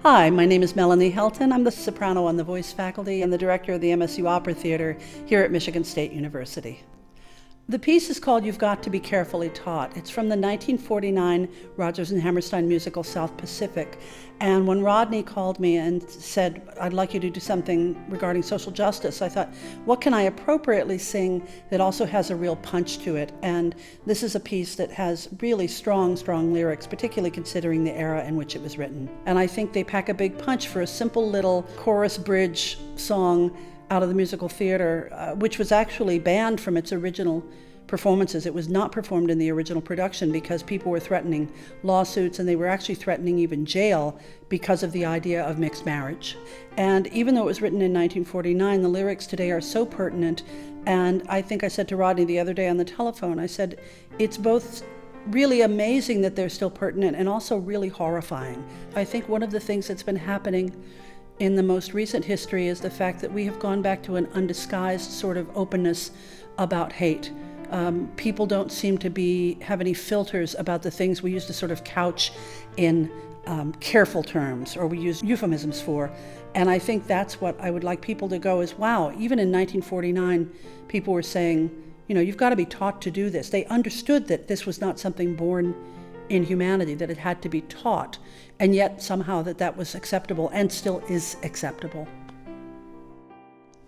Hi, my name is Melanie Helton. I'm the soprano on the voice faculty and the director of the MSU Opera Theatre here at Michigan State University. The piece is called You've Got to Be Carefully Taught. It's from the 1949 Rodgers and Hammerstein musical South Pacific. And when Rodney called me and said, I'd like you to do something regarding social justice, I thought, what can I appropriately sing that also has a real punch to it? And this is a piece that has really strong lyrics, particularly considering the era in which it was written. And I think they pack a big punch for a simple little chorus bridge song out of the musical theater, which was actually banned from its original performances. It was not performed in the original production because people were threatening lawsuits, and they were actually threatening even jail because of the idea of mixed marriage. And even though it was written in 1949, the lyrics today are so pertinent. And I think I said to Rodney the other day on the telephone, I said, it's both really amazing that they're still pertinent and also really horrifying. I think one of the things that's been happening in the most recent history is the fact that we have gone back to an undisguised sort of openness about hate. People don't seem to have any filters about the things we used to sort of couch in careful terms, or we use euphemisms for. And I think that's what I would like people to go is, wow, even in 1949, people were saying, you know, you've got to be taught to do this. They understood that this was not something born in humanity, that it had to be taught, and yet somehow that was acceptable and still is acceptable.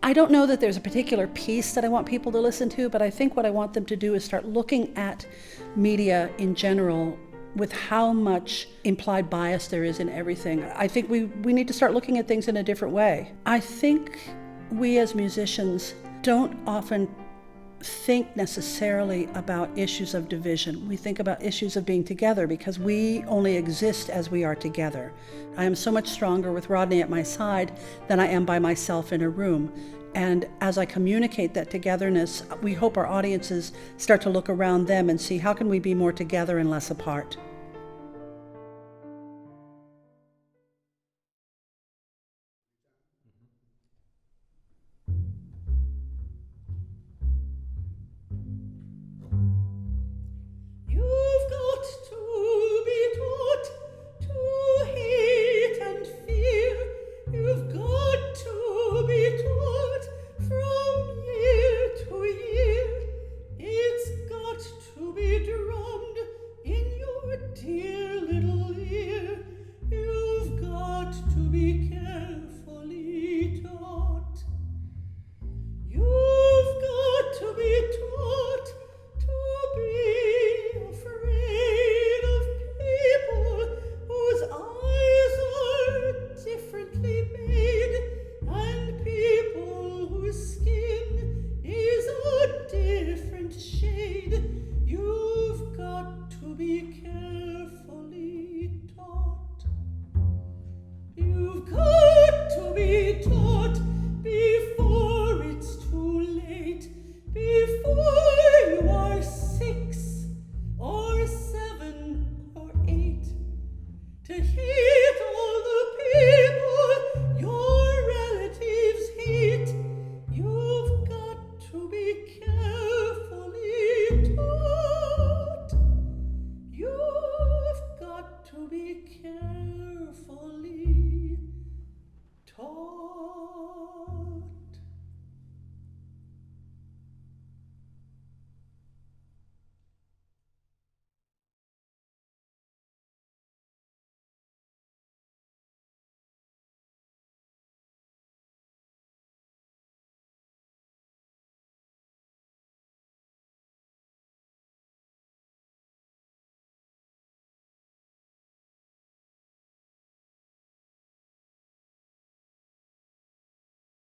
I don't know that there's a particular piece that I want people to listen to, but I think what I want them to do is start looking at media in general with how much implied bias there is in everything. I think we need to start looking at things in a different way. I think we as musicians don't often think necessarily about issues of division. We think about issues of being together because we only exist as we are together. I am so much stronger with Rodney at my side than I am by myself in a room. And as I communicate that togetherness, we hope our audiences start to look around them and see how can we be more together and less apart.